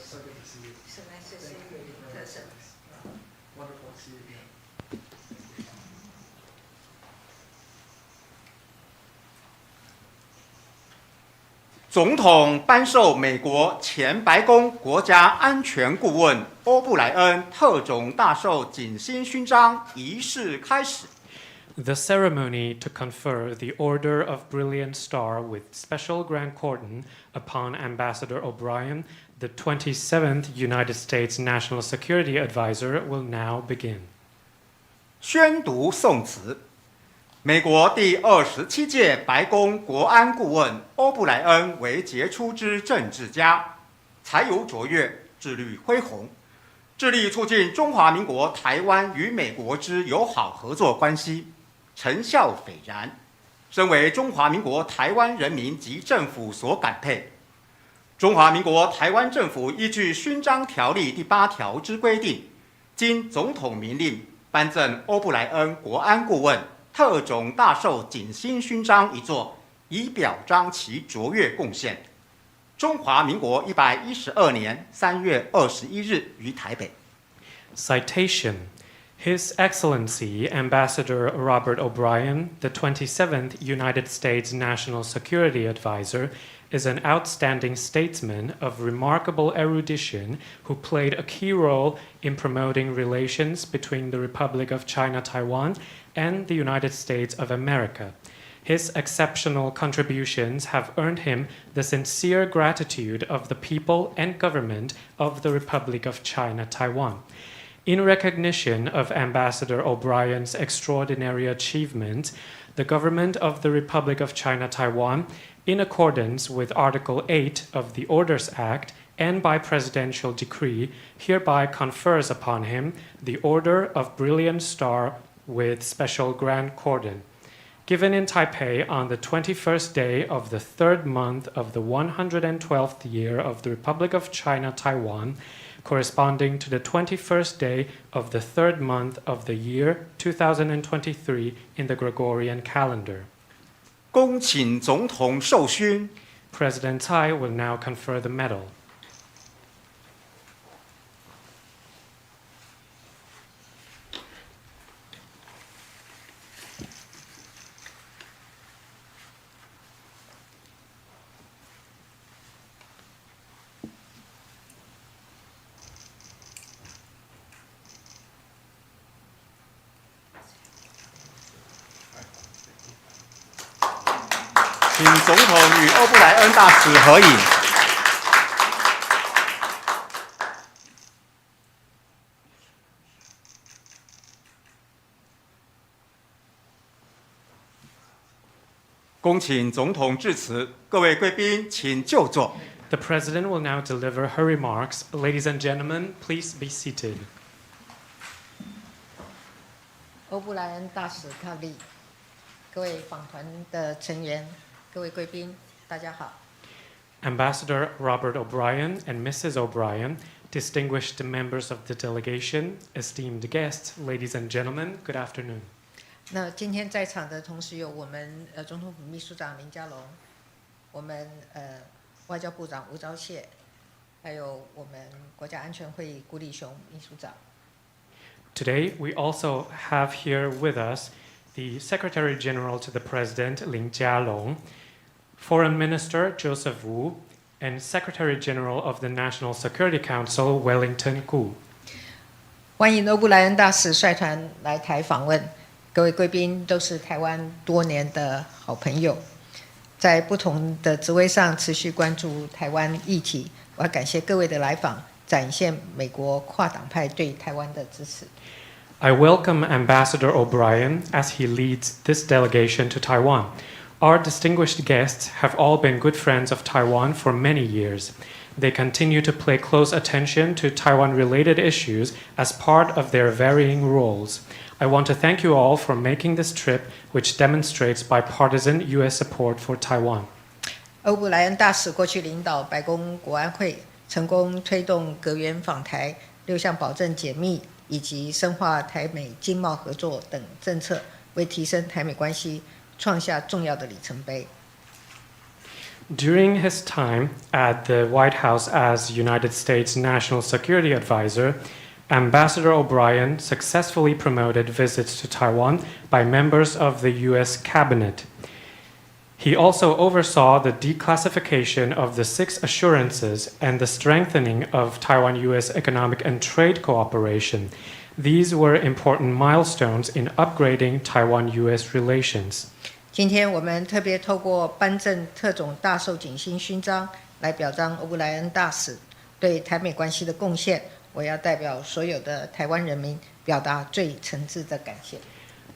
so good to see you. 是来自是特色。Wonderful to see you again. 总统颁授美国前白宫国家安全顾问欧布莱恩特种大綬景星勋章仪式开始。The ceremony to confer the Order of Brilliant Star with Special Grand Cordon upon Ambassador O'Brien, the 27th United States National Security Advisor, will now begin. 宣读颂词。美国第27届白宫国安顾问欧布莱恩为杰出之政治家，才有卓越，志虑恢宏，致力促进中华民国台湾与美国之友好合作关系，成效斐然，深为中华民国台湾人民及政府所感佩。中华民国台湾政府依据勋章条例第8条之规定，经总统明令颁赠欧布莱恩国安顾问特种大綬景星勋章一座，以表彰其卓越贡献。中华民国112年3月21日于台北。Citation. His Excellency Ambassador Robert O'Brien, the 27th United States National Security Advisor, is an outstanding statesman of remarkable erudition who played a key role in promoting relations between the Republic of China-Taiwan and the United States of America. His exceptional contributions have earned him the sincere gratitude of the people and government of the Republic of China-Taiwan. In recognition of Ambassador O'Brien's extraordinary achievement, the government of the Republic of China-Taiwan, in accordance with Article 8 of the Orders Act and by presidential decree, hereby confers upon him the Order of Brilliant Star with Special Grand Cordon. Given in Taipei on the 21st day of the 3rd month of the 112th year of the Republic of China-Taiwan, corresponding to the 21st day of the 3rd month of the year 2023 in the Gregorian calendar. 恭请总统授勋。 President Tsai will now confer the medal. 请总统与欧布莱恩大使合影。恭请总统致辞，各位贵宾请就座。 The President will now deliver her remarks. Ladies and gentlemen, please be seated. 欧布莱恩大使抗力，各位访团的成员，各位贵宾，大家好。 Ambassador Robert O'Brien and Mrs. O'Brien, distinguished members of the delegation, esteemed guests, ladies and gentlemen, good afternoon. 那今天在场的同时有我们总统府秘书长林佳龙，我们外交部长吴钊燮，还有我们国家安全会议辜立雄秘书长。 Today, we also have here with us the Secretary General to the President, Lin Jialong, Foreign Minister Joseph Wu, and Secretary General of the National Security Council, Wellington Gu. 欢迎欧布莱恩大使率团来台访问，各位贵宾都是台湾多年的好朋友，在不同的职位上持续关注台湾议题。我要感谢各位的来访，展现美国跨党派对台湾的支持。 I welcome Ambassador O'Brien as he leads this delegation to Taiwan. Our distinguished guests have all been good friends of Taiwan for many years. They continue to pay close attention to Taiwan-related issues as part of their varying roles. I want to thank you all for making this trip, which demonstrates bipartisan U.S. support for Taiwan. 欧布莱恩大使过去领导白宫国安会，成功推动阁员访台、6项保证解密以及深化台美经贸合作等政策，为提升台美关系创下重要的里程碑。During his time at the White House as United States National Security Advisor, Ambassador O'Brien successfully promoted visits to Taiwan by members of the U.S. cabinet. He also oversaw the declassification of the 6 assurances and the strengthening of Taiwan-U.S. economic and trade cooperation. These were important milestones in upgrading Taiwan-U.S. relations. 今天我们特别透过颁证特种大綬景星勋章来表彰欧布莱恩大使对台美关系的贡献。我要代表所有的台湾人民表达最诚挚的感谢。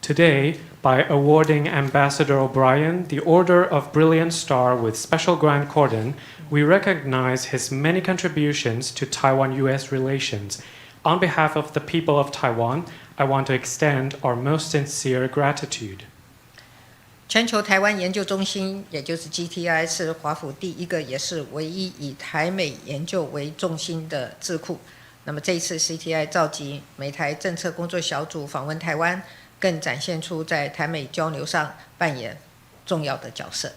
Today, by awarding Ambassador O'Brien the Order of Brilliant Star with Special Grand Cordon, we recognize his many contributions to Taiwan-U.S. relations. On behalf of the people of Taiwan, I want to extend our most sincere gratitude. 全球台湾研究中心，也就是 GTI， 是华府第一个也是唯一以台美研究为重心的智库。那么这一次 CTI 召集美台政策工作小组访问台湾，更展现出在台美交流上扮演重要的角色。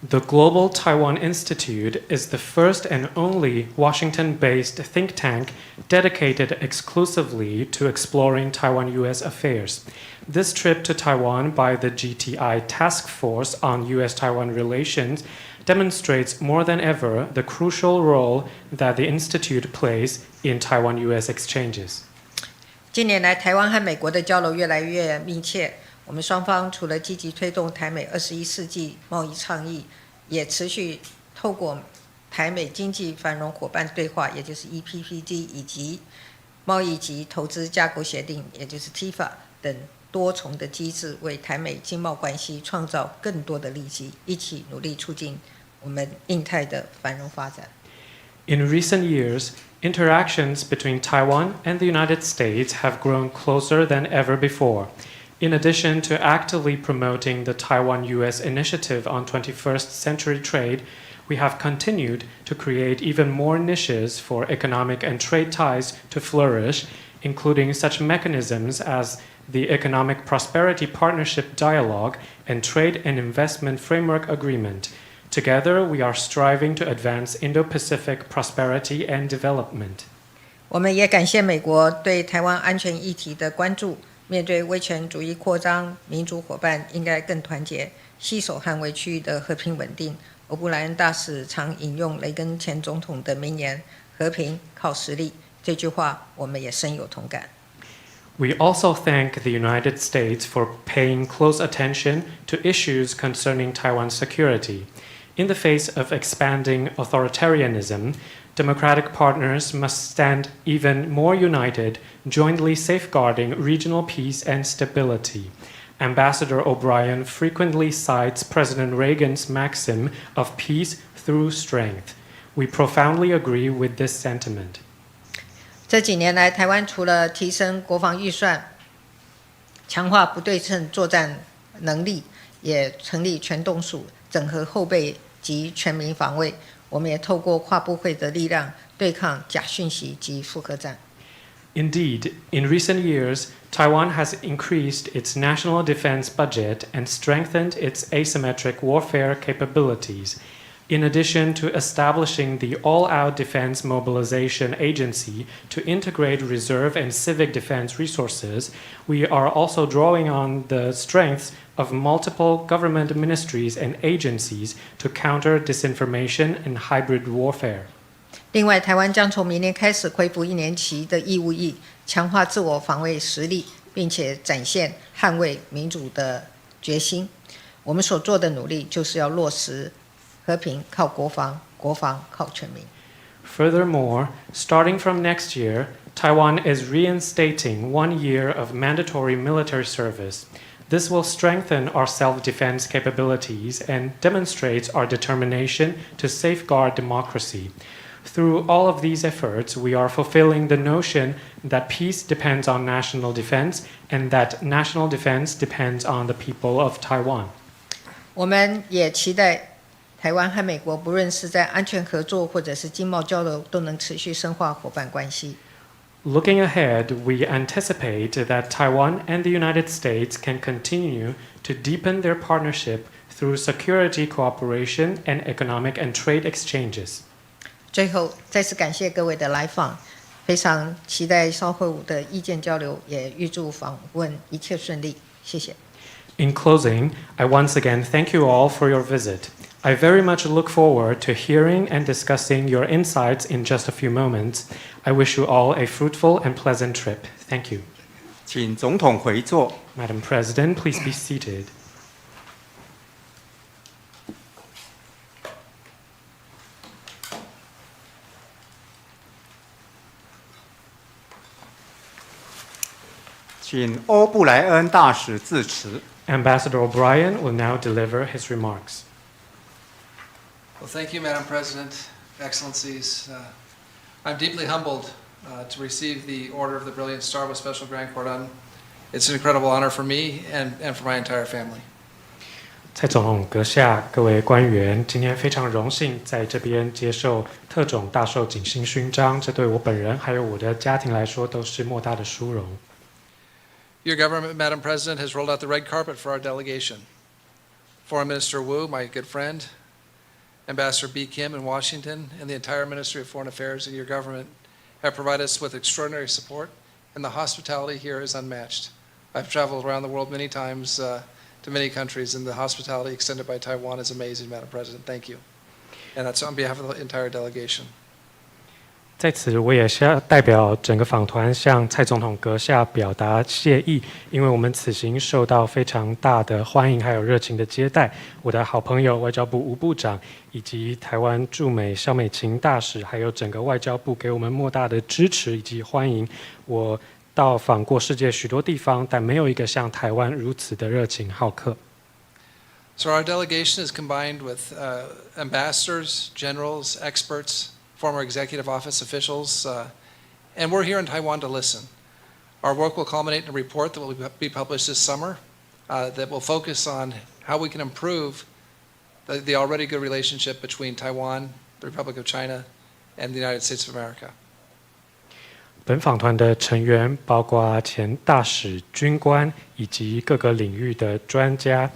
The Global Taiwan Institute is the first and only Washington-based think tank dedicated exclusively to exploring Taiwan-U.S. affairs. This trip to Taiwan by the GTI Task Force on U.S.-Taiwan relations demonstrates more than ever the crucial role that the Institute plays in Taiwan-U.S. exchanges. 近年来，台湾和美国的交流越来越密切。我们双方除了积极推动台美21世纪贸易倡议，也持续透过台美经济繁荣伙伴对话，也就是 EPPD， 以及贸易及投资架构协定，也就是 TIFA 等多重的机制，为台美经贸关系创造更多的利基，一起努力促进我们印太的繁荣发展。In recent years, interactions between Taiwan and the United States have grown closer than ever before. In addition to actively promoting the Taiwan-U.S. initiative on 21st century trade, we have continued to create even more niches for economic and trade ties to flourish, including such mechanisms as the Economic Prosperity Partnership Dialogue and Trade and Investment Framework Agreement. Together, we are striving to advance Indo-Pacific prosperity and development. 我们也感谢美国对台湾安全议题的关注。面对威权主义扩张，民主伙伴应该更团结，携手捍卫区域的和平稳定。欧布莱恩大使常引用雷根前总统的名言：“和平靠实力。”这句话我们也深有同感。We also thank the United States for paying close attention to issues concerning Taiwan's security. In the face of expanding authoritarianism, democratic partners must stand even more united, jointly safeguarding regional peace and stability. Ambassador O'Brien frequently cites President Reagan's maxim of peace through strength. We profoundly agree with this sentiment. 这几年来，台湾除了提升国防预算、强化不对称作战能力，也成立全动署，整合后备及全民防卫。我们也透过跨部会的力量对抗假讯息及复合战。Indeed, in recent years, Taiwan has increased its national defense budget and strengthened its asymmetric warfare capabilities. In addition to establishing the All-Out Defense Mobilization Agency to integrate reserve and civic defense resources, we are also drawing on the strengths of multiple government ministries and agencies to counter disinformation and hybrid warfare. 另外，台湾将从明年开始恢复1年期的义务役，强化自我防卫实力，并且展现捍卫民主的决心。我们所做的努力就是要落实和平靠国防，国防靠全民。Furthermore, starting from next year, Taiwan is reinstating 1 year of mandatory military service. This will strengthen our self-defense capabilities and demonstrates our determination to safeguard democracy. Through all of these efforts, we are fulfilling the notion that peace depends on national defense and that national defense depends on the people of Taiwan. 我们也期待台湾和美国不论是在安全合作或者是经贸交流，都能持续深化伙伴关系。Looking ahead, we anticipate that Taiwan and the United States can continue to deepen their partnership through security cooperation and economic and trade exchanges. 最后，再次感谢各位的来访，非常期待稍后的意见交流，也预祝访问一切顺利。谢谢。In closing, I once again thank you all for your visit. I very much look forward to hearing and discussing your insights in just a few moments. I wish you all a fruitful and pleasant trip. Thank you. 请总统回座。Madam President, please be seated. 请欧布莱恩大使致辞。Ambassador O'Brien will now deliver his remarks. Well, thank you, Madam President, Excellencies. I'm deeply humbled to receive the Order of the Brilliant Star with Special Grand Cordon. It's an incredible honor for me and for my entire family. 蔡总统阁下，各位官员，今天非常荣幸在这边接受特种大綬景星勋章，这对我本人还有我的家庭来说都是莫大的殊荣。Your government, Madam President, has rolled out the red carpet for our delegation. Foreign Minister Wu, my good friend, Ambassador B. Kim in Washington, and the entire Ministry of Foreign Affairs and your government have provided us with extraordinary support, and the hospitality here is unmatched. I've traveled around the world many times to many countries, and the hospitality extended by Taiwan is amazing, Madam President. Thank you. And that's on behalf of the entire delegation. 在此，我也代表整个访团向蔡总统阁下表达谢意，因为我们此行受到非常大的欢迎，还有热情的接待。我的好朋友外交部吴部长，以及台湾驻美萧美琴大使，还有整个外交部给我们莫大的支持以及欢迎。我到访过世界许多地方，但没有一个像台湾如此的热情好客。So our delegation is combined with ambassadors, generals, experts, former executive office officials, and we're here in Taiwan to listen. Our work will culminate in a report that will be published this summer that will focus on how we can improve the already good relationship between Taiwan, the Republic of China, and the United States of America. 本访团的成员包括前大使、军官以及各个领域的专家。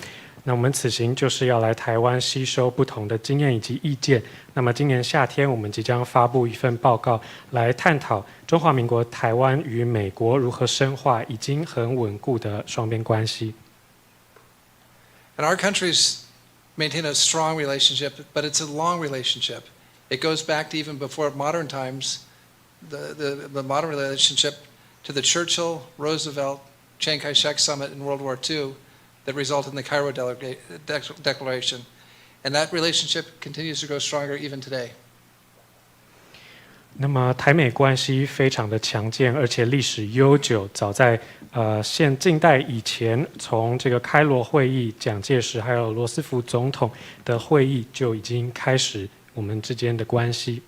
那我们此行就是要来台湾吸收不同的经验以及意见。那么今年夏天，我们即将发布一份报告，来探讨中华民国台湾与美国如何深化已经很稳固的双边关系。And our countries maintain a strong relationship, but it's a long relationship. It goes back to even before modern times, the modern relationship to the Churchill, Roosevelt, Chiang Kai-shek summit in World War II that resulted in the Cairo Declaration. And that relationship continues to grow stronger even today. 那么台美关系非常的强健，而且历史悠久。早在现近代以前，从这个开罗会议、蒋介石还有罗斯福总统的会议就已经开始我们之间的关系。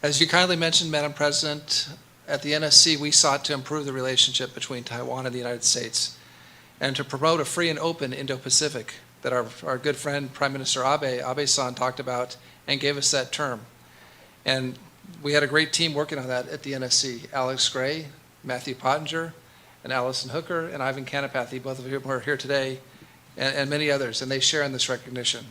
As you kindly mentioned, Madam President, at the NSC we sought to improve the relationship between Taiwan and the United States, and to promote a free and open Indo-Pacific that our good friend Prime Minister Abe-san talked about and gave us that term. And we had a great team working on that at the NSC. Alex Gray, Matthew Pottinger, and Allison Hooker, and Ivan Kanapathy, both of whom are here today, and many others, and they share in this recognition.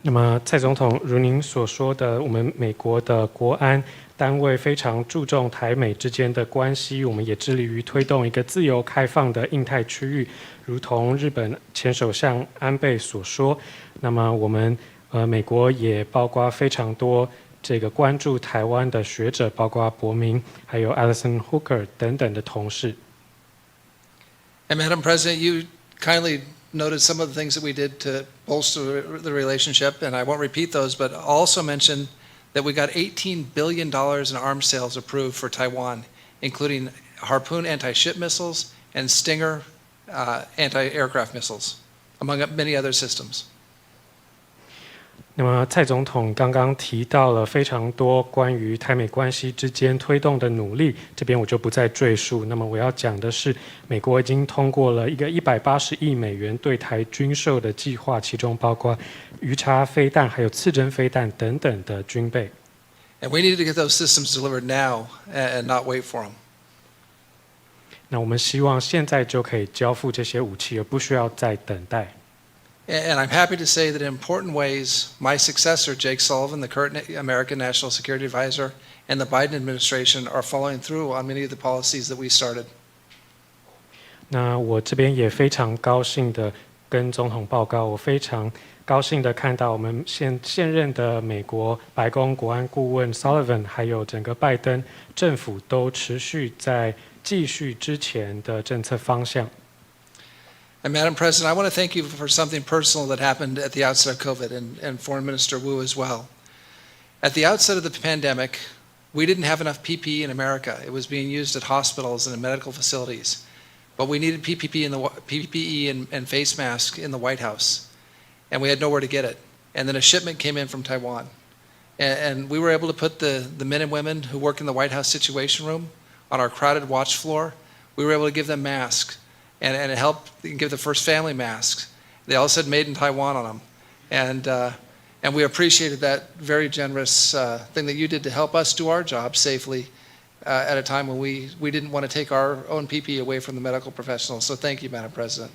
那么蔡总统如您所说的，我们美国的国安单位非常注重台美之间的关系，我们也致力于推动一个自由开放的印太区域，如同日本前首相安倍所说。那么我们美国也包括非常多这个关注台湾的学者，包括伯明，还有 Allison Hooker 等等的同事。And Madam President, you kindly noted some of the things that we did to bolster the relationship, and I won't repeat those, but also mention that we got $18 billion in arms sales approved for Taiwan, including Harpoon anti-ship missiles and Stinger anti-aircraft missiles, among many other systems. 那么蔡总统刚刚提到了非常多关于台美关系之间推动的努力，这边我就不再赘述。那么我要讲的是，美国已经通过了一个180亿美元对台军售的计划，其中包括鱼叉飞弹、还有刺针飞弹等等的军备。And we need to get those systems delivered now and not wait for them. 那我们希望现在就可以交付这些武器，而不需要再等待。And I'm happy to say that in important ways, my successor, Jake Sullivan, the current American National Security Advisor, and the Biden administration are following through on many of the policies that we started. 那我这边也非常高兴的跟总统报告，我非常高兴的看到我们现任的美国白宫国安顾问 Sullivan， 还有整个拜登政府都持续在继续之前的政策方向。And Madam President, I want to thank you for something personal that happened at the outset of COVID, and Foreign Minister Wu as well. At the outset of the pandemic, we didn't have enough PPE in America. It was being used at hospitals and in medical facilities. But we needed PPE and face masks in the White House, and we had nowhere to get it. And then a shipment came in from Taiwan. And we were able to put the men and women who work in the White House Situation Room on our crowded watch floor. We were able to give them masks and help give the first family masks. They all said made in Taiwan on them. And we appreciated that very generous thing that you did to help us do our job safely at a time when we didn't want to take our own PPE away from the medical professionals. So thank you, Madam President.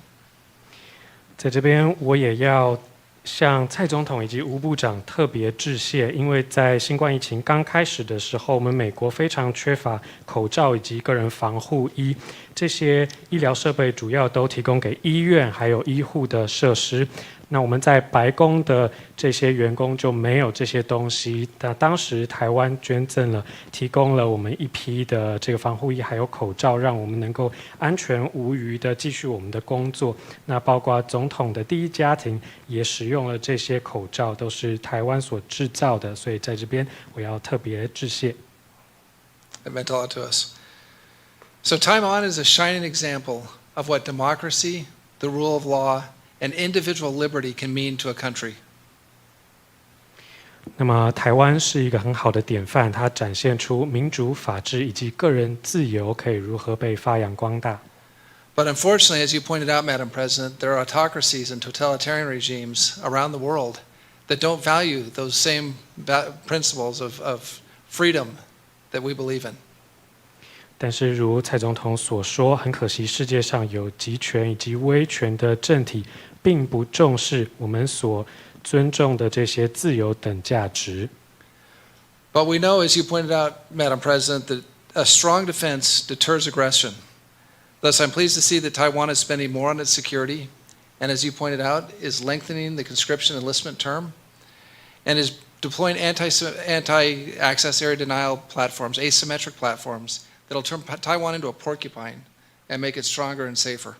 在这边我也要向蔡总统以及吴部长特别致谢，因为在新冠疫情刚开始的时候，我们美国非常缺乏口罩以及个人防护衣，这些医疗设备主要都提供给医院还有医护的设施。那我们在白宫的这些员工就没有这些东西。那当时台湾捐赠了，提供了我们一批的这个防护衣还有口罩，让我们能够安全无虞的继续我们的工作。那包括总统的第一家庭也使用了这些口罩，都是台湾所制造的。所以在这边我要特别致谢。It meant a lot to us. So Taiwan is a shining example of what democracy, the rule of law, and individual liberty can mean to a country. 那么台湾是一个很好的典范，它展现出民主、法治以及个人自由可以如何被发扬光大。But unfortunately, as you pointed out, Madam President, there are autocracies and totalitarian regimes around the world that don't value those same principles of freedom that we believe in. 但是如蔡总统所说，很可惜世界上有集权以及威权的政体并不重视我们所尊重的这些自由等价值。But we know, as you pointed out, Madam President, that a strong defense deters aggression. Thus, I'm pleased to see that Taiwan is spending more on its security, and as you pointed out, is lengthening the conscription enlistment term, and is deploying anti-access area denial platforms, asymmetric platforms, that'll turn Taiwan into a porcupine and make it stronger and safer.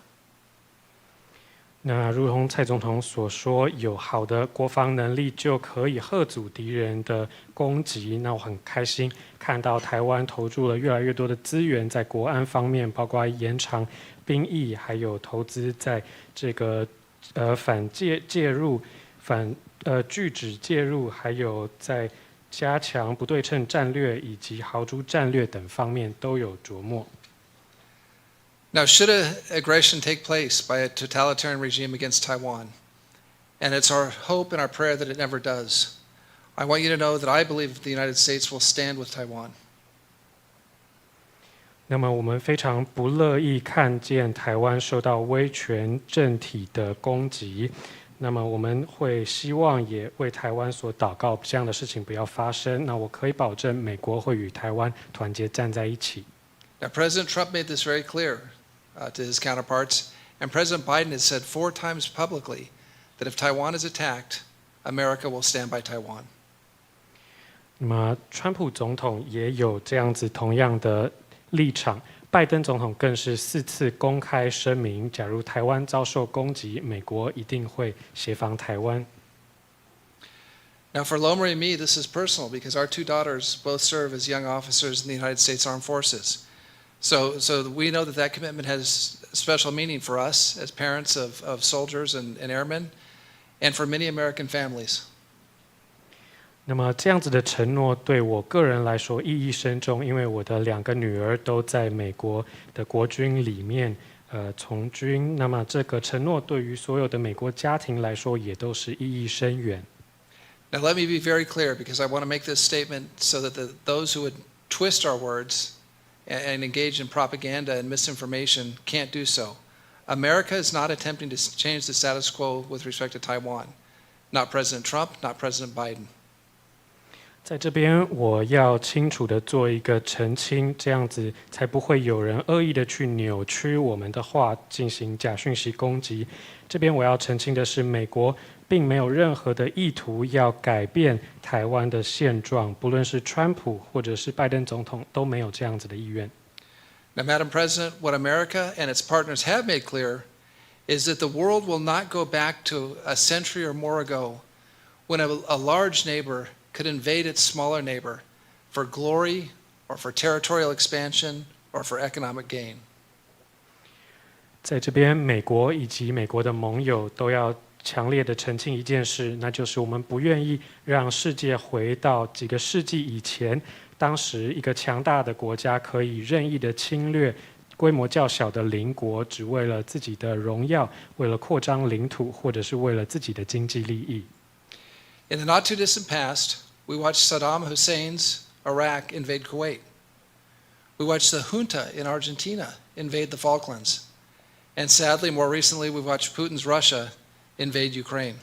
那如同蔡总统所说，有好的国防能力就可以嚇阻敌人的攻击。那我很开心看到台湾投注了越来越多的资源在国安方面，包括延长兵役，还有投资在这个拒止介入，还有在加强不对称战略以及豪猪战略等方面都有琢磨。Now, should an aggression take place by a totalitarian regime against Taiwan, and it's our hope and our prayer that it never does, I want you to know that I believe the United States will stand with Taiwan. 那么我们非常不乐意看见台湾受到威权政体的攻击。那么我们会希望也为台湾所祷告，这样的事情不要发生。那我可以保证，美国会与台湾团结站在一起。Now, President Trump made this very clear to his counterparts, and President Biden has said 4 times publicly that if Taiwan is attacked, America will stand by Taiwan. 那么，川普总统也有这样子同样的立场。拜登总统更是4次公开声明，假如台湾遭受攻击，美国一定会协防台湾。Now, for Lomri and me, this is personal because our 2 daughters both serve as young officers in the United States Armed Forces. So we know that commitment has special meaning for us as parents of soldiers and airmen, and for many American families. 那么这样子的承诺对我个人来说意义深重，因为我的2个女儿都在美国的国军里面从军。那么这个承诺对于所有的美国家庭来说也都是意义深远。Now let me be very clear because I want to make this statement so that those who would twist our words and engage in propaganda and misinformation can't do so. America is not attempting to change the status quo with respect to Taiwan. Not President Trump, not President Biden. 在这边，我要清楚的做一个澄清，这样子才不会有人恶意的去扭曲我们的话，进行假讯息攻击。这边我要澄清的是，美国并没有任何的意图要改变台湾的现状，不论是川普或者是拜登总统，都没有这样子的意愿。Now, Madam President, what America and its partners have made clear is that the world will not go back to a century or more ago when a large neighbor could invade its smaller neighbor for glory or for territorial expansion or for economic gain. 在这边，美国以及美国的盟友都要强烈的澄清一件事，那就是我们不愿意让世界回到几个世纪以前，当时一个强大的国家可以任意的侵略规模较小的邻国，只为了自己的荣耀，为了扩张领土，或者是为了自己的经济利益。In the not too distant past, we watched Saddam Hussein's Iraq invade Kuwait. We watched the junta in Argentina invade the Falklands. And sadly, more recently, we watched Putin's Russia invade Ukraine.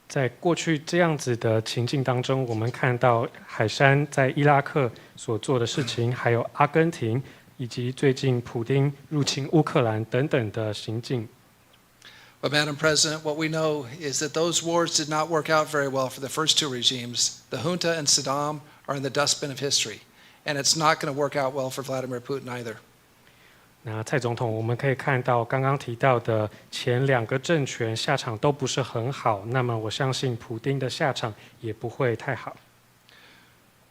在过去这样子的情境当中，我们看到海山在伊拉克所做的事情，还有阿根廷，以及最近普丁入侵乌克兰等等的行径。But Madam President, what we know is that those wars did not work out very well for the first two regimes. The junta and Saddam are in the dustbin of history, and it's not going to work out well for Vladimir Putin either. 那蔡总统，我们可以看到刚刚提到的前两个政权下场都不是很好，那么我相信普丁的下场也不会太好。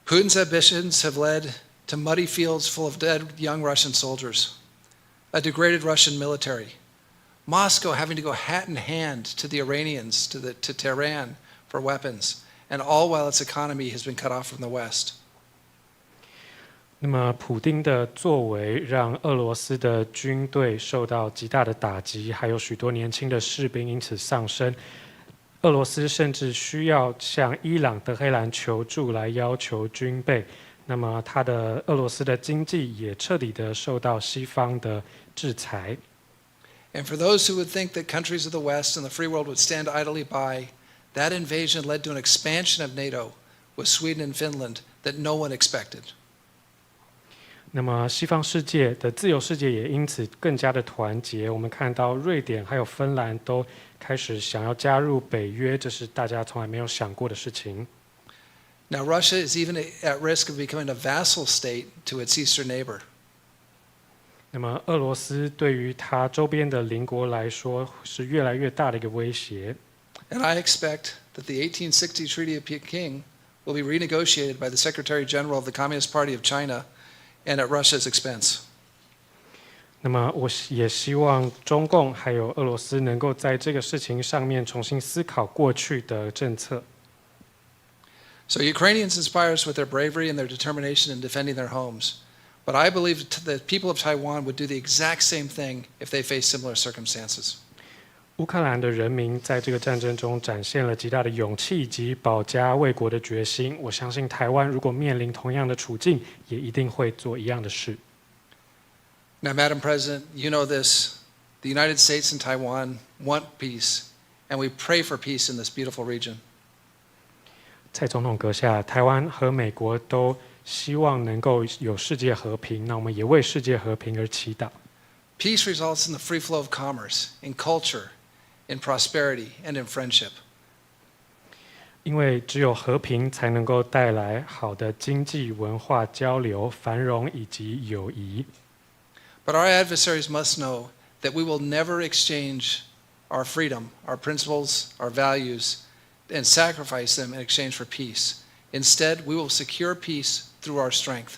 Putin's ambitions have led to muddy fields full of dead young Russian soldiers, a degraded Russian military, Moscow having to go hat in hand to the Iranians, to Tehran for weapons, and all while its economy has been cut off from the West. 那么，普丁的作为让俄罗斯的军队受到极大的打击，还有许多年轻的士兵因此丧生。俄罗斯甚至需要向伊朗、德黑兰求助来要求军备。那么，俄罗斯的经济也彻底的受到西方的制裁。And for those who would think that countries of the West and the free world would stand idly by, that invasion led to an expansion of NATO with Sweden and Finland that no one expected. 那么，西方世界的自由世界也因此更加的团结。我们看到瑞典还有芬兰都开始想要加入北约，这是大家从来没有想过的事情。Now, Russia is even at risk of becoming a vassal state to its eastern neighbor. 那么，俄罗斯对于它周边的邻国来说是越来越大的一个威胁。And I expect that the 1860 Treaty of Peking will be renegotiated by the Secretary General of the Communist Party of China and at Russia's expense. 那么，我也希望中共还有俄罗斯能够在这个事情上面重新思考过去的政策。So Ukrainians inspire us with their bravery and their determination in defending their homes. But I believe the people of Taiwan would do the exact same thing if they faced similar circumstances. 乌克兰的人民在这个战争中展现了极大的勇气以及保家卫国的决心。我相信台湾如果面临同样的处境，也一定会做一样的事。Now, Madam President, you know this. The United States and Taiwan want peace, and we pray for peace in this beautiful region. 蔡总统阁下，台湾和美国都希望能够有世界和平，那我们也为世界和平而祈祷。Peace results in the free flow of commerce, in culture, in prosperity, and in friendship. 因为只有和平才能够带来好的经济文化交流、繁荣以及友谊。But our adversaries must know that we will never exchange our freedom, our principles, our values, and sacrifice them in exchange for peace. Instead, we will secure peace through our strength.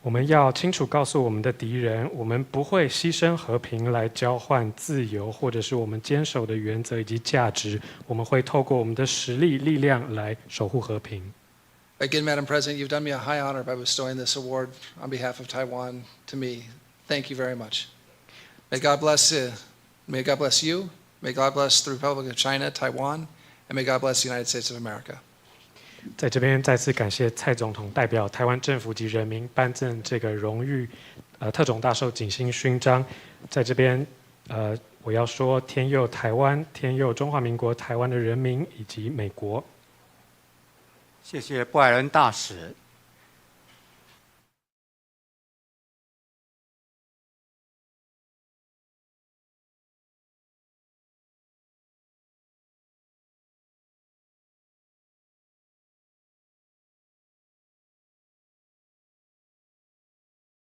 我们要清楚告诉我们的敌人，我们不会牺牲和平来交换自由，或者是我们坚守的原则以及价值。我们会透过我们的实力、力量来守护和平。Again, Madam President, you've done me a high honor by bestowing this award on behalf of Taiwan to me. Thank you very much. May God bless you. May God bless you. May God bless the Republic of China, Taiwan, and may God bless the United States of America. 在这边再次感谢蔡总统代表台湾政府及人民颁赠这个荣誉特种大綬景星勋章。在这边我要说天佑台湾，天佑中华民国台湾的人民以及美国。谢谢布莱恩大使。